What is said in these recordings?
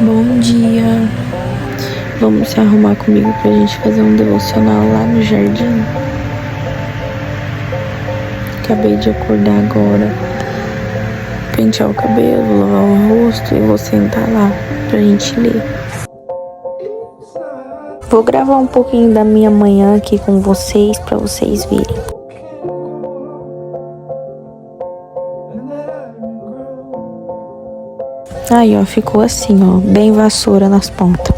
Bom dia. Vamos se arrumar comigo pra gente fazer um devocional lá no jardim? Acabei de acordar agora. Pentear o cabelo, lavar o rosto e vou sentar lá pra gente ler. Vou gravar um pouquinho da minha manhã aqui com vocês pra vocês verem. Aí, ó, ficou assim, ó, bem vassoura nas pontas.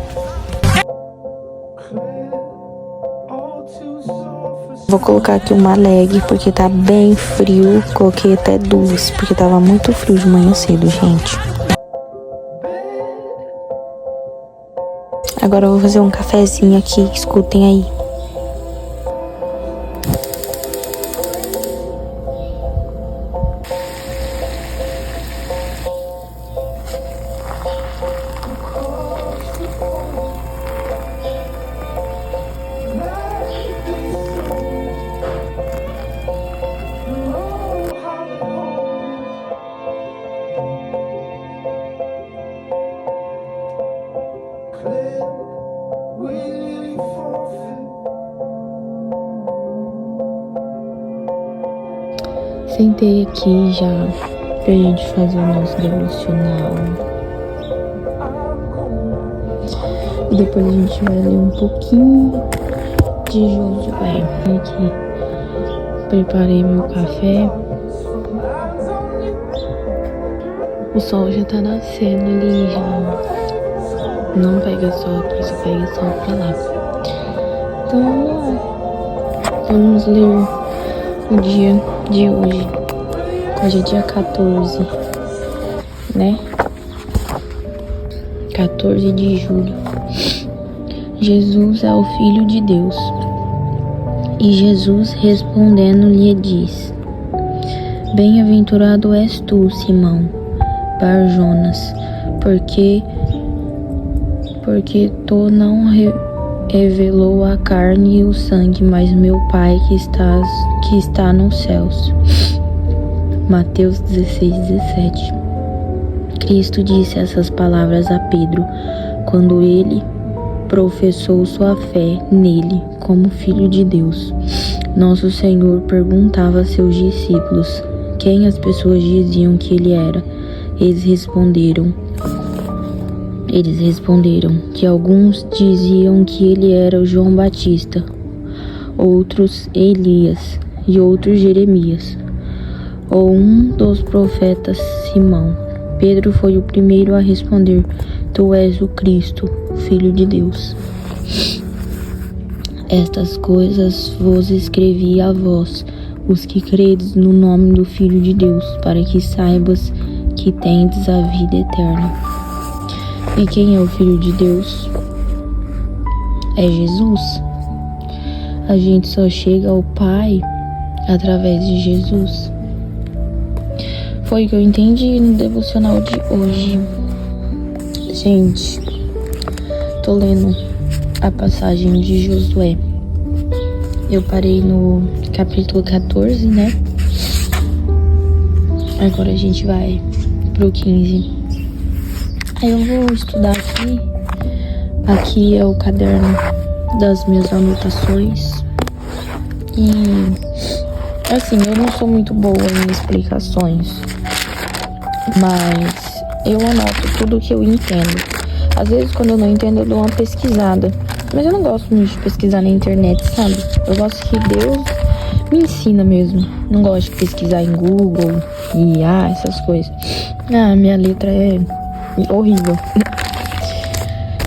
Vou colocar aqui uma leg, porque tá bem frio. Coloquei até duas, porque tava muito frio de manhã cedo, gente. Agora eu vou fazer um cafezinho aqui, escutem aí. Sentei aqui já pra gente fazer o nosso devocional. E depois a gente vai ler um pouquinho de Josué. Aqui preparei meu café. O sol já tá nascendo ali já. Não pega sol aqui, só pega sol pra lá. Então vamos lá. Vamos ler o dia de hoje. Hoje é dia 14, né? 14 de julho. Jesus é o Filho de Deus. E Jesus respondendo lhe diz: Bem-aventurado és tu, Simão Bar-Jonas, porque tu não revelou a carne e o sangue, mas meu Pai que está nos céus. Mateus 16:17. Cristo disse essas palavras a Pedro quando ele professou sua fé nele como Filho de Deus. Nosso Senhor perguntava a seus discípulos quem as pessoas diziam que ele era. Eles responderam que alguns diziam que ele era o João Batista, outros Elias e outros Jeremias, ou um dos profetas. Simão Pedro foi o primeiro a responder: Tu és o Cristo, Filho de Deus. Estas coisas vos escrevi a vós, os que credes no nome do Filho de Deus, para que saibas que tendes a vida eterna. E quem é o Filho de Deus? É Jesus. A gente só chega ao Pai através de Jesus. Foi o que eu entendi no devocional de hoje. Gente, tô lendo a passagem de Josué. Eu parei no capítulo 14, né? Agora a gente vai pro 15. Aí eu vou estudar aqui. Aqui é o caderno das minhas anotações. E assim, eu não sou muito boa em explicações, mas eu anoto tudo que eu entendo. Às vezes quando eu não entendo eu dou uma pesquisada, mas eu não gosto muito de pesquisar na internet, sabe? Eu gosto que Deus me ensina mesmo. Não gosto de pesquisar em Google e essas coisas. Minha letra é horrível.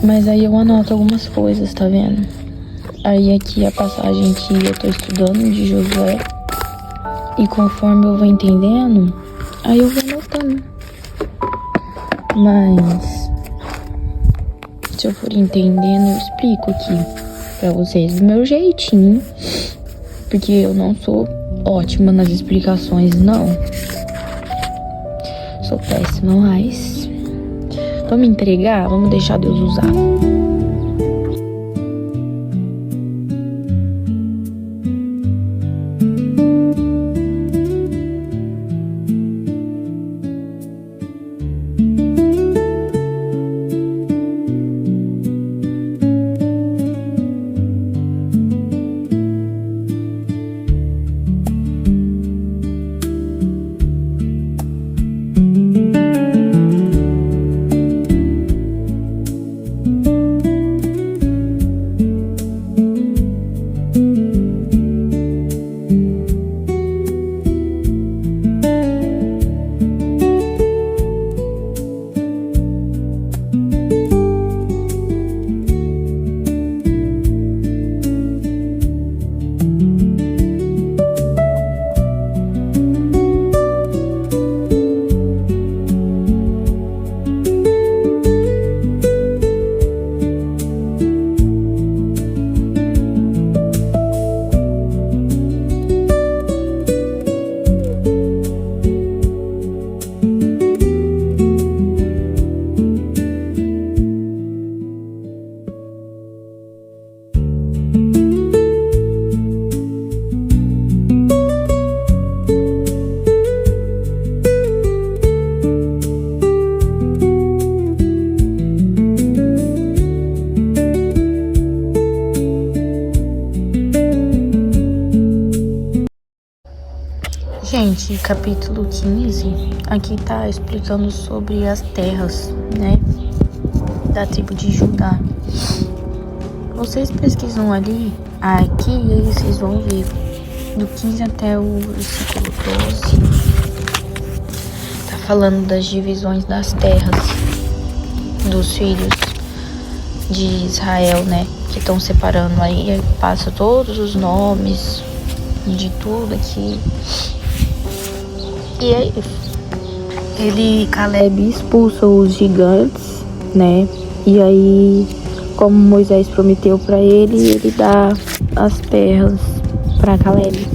Mas aí eu anoto algumas coisas, tá vendo? Aí aqui a passagem que eu tô estudando de Josué. E conforme eu vou entendendo, aí eu vou anotando. Mas se eu for entendendo, eu explico aqui pra vocês do meu jeitinho. Porque eu não sou ótima nas explicações, não. Sou péssima, mas vamos entregar, vamos deixar Deus usar. Gente, capítulo 15, aqui tá explicando sobre as terras, né, da tribo de Judá. Vocês pesquisam ali, aqui, e aí vocês vão ver, do 15 até o versículo 12, tá falando das divisões das terras dos filhos de Israel, né, que estão separando aí, passa todos os nomes de tudo aqui. E aí, Caleb expulsa os gigantes, né? E aí, como Moisés prometeu pra ele dá as terras pra Caleb.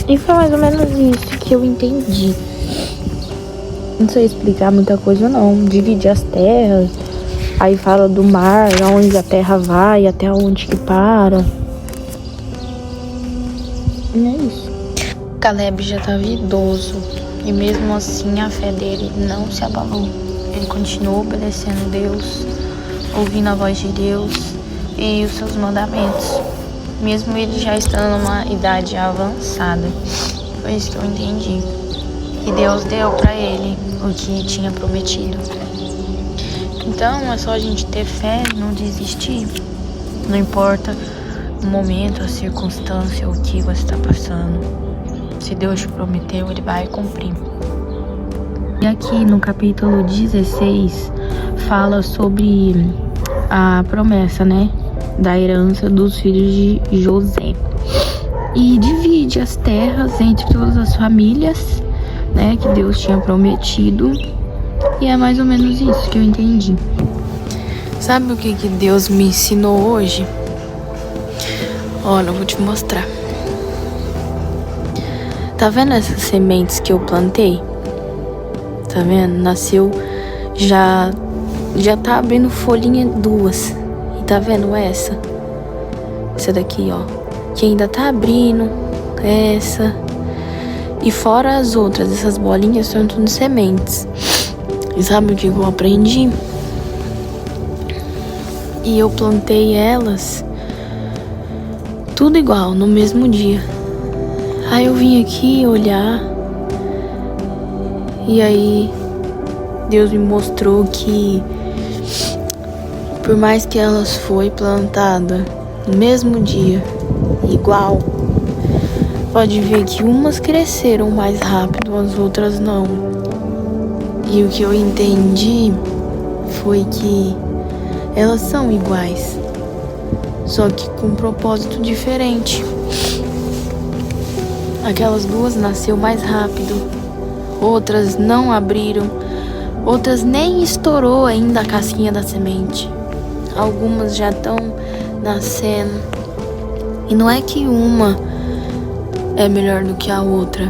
E foi mais ou menos isso que eu entendi. Não sei explicar muita coisa não. Divide as terras, aí fala do mar, aonde a terra vai, até onde que para. E é isso. Caleb já estava idoso e mesmo assim a fé dele não se abalou. Ele continuou obedecendo Deus, ouvindo a voz de Deus e os seus mandamentos, mesmo ele já estando numa idade avançada. Foi isso que eu entendi. E Deus deu para ele o que tinha prometido. Então é só a gente ter fé, não desistir. Não importa o momento, a circunstância, o que você está passando. Se Deus te prometeu, Ele vai cumprir. E aqui no capítulo 16 fala sobre a promessa, né, da herança dos filhos de José. E divide as terras entre todas as famílias, né, que Deus tinha prometido. E é mais ou menos isso que eu entendi. Sabe o que Deus me ensinou hoje? Olha, eu vou te mostrar. Tá vendo essas sementes que eu plantei? Tá vendo? Nasceu, já tá abrindo folhinha duas. E tá vendo essa? Essa daqui, ó. Que ainda tá abrindo. Essa. E fora as outras, essas bolinhas são tudo sementes. E sabe o que eu aprendi? E eu plantei elas tudo igual, no mesmo dia. Aí eu vim aqui olhar e aí Deus me mostrou que por mais que elas foi plantada no mesmo dia, igual, pode ver que umas cresceram mais rápido, as outras não. E o que eu entendi foi que elas são iguais, só que com um propósito diferente. Aquelas duas nasceu mais rápido, outras não abriram, outras nem estourou ainda a casquinha da semente. Algumas já estão nascendo. E não é que uma é melhor do que a outra.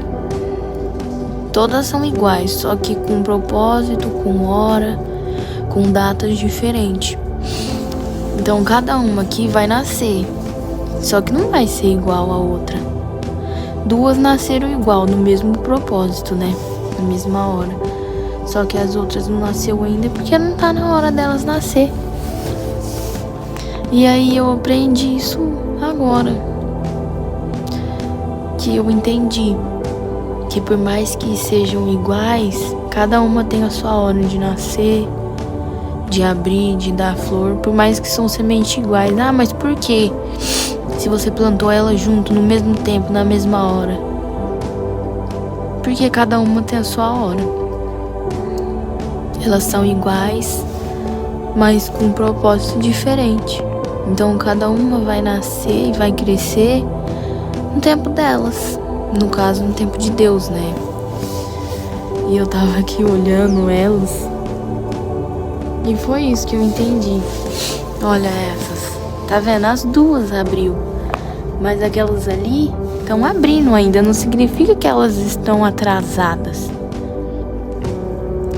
Todas são iguais, só que com propósito, com hora, com datas diferentes. Então cada uma aqui vai nascer, só que não vai ser igual a outra. Duas nasceram igual, no mesmo propósito, né? Na mesma hora. Só que as outras não nasceu ainda porque não tá na hora delas nascer. E aí eu aprendi isso agora. Que eu entendi que por mais que sejam iguais, cada uma tem a sua hora de nascer, de abrir, de dar flor. Por mais que são sementes iguais. Ah, mas por quê? Se você plantou ela junto, no mesmo tempo, na mesma hora. Porque cada uma tem a sua hora. Elas são iguais, mas com um propósito diferente. Então cada uma vai nascer e vai crescer no tempo delas. No caso, no tempo de Deus, né? E eu tava aqui olhando elas. E foi isso que eu entendi. Olha essas. Tá vendo? As duas abriu. Mas aquelas ali estão abrindo ainda. Não significa que elas estão atrasadas.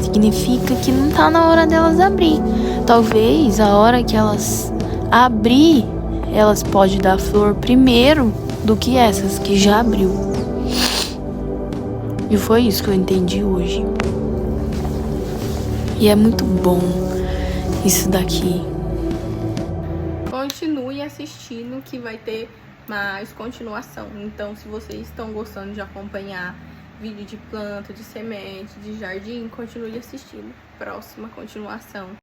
Significa que não tá na hora delas abrir. Talvez a hora que elas abrir, elas podem dar flor primeiro do que essas que já abriu. E foi isso que eu entendi hoje. E é muito bom isso daqui. Continue assistindo que vai ter mais continuação. Então, se vocês estão gostando de acompanhar vídeo de planta, de semente, de jardim, continue assistindo. Próxima continuação.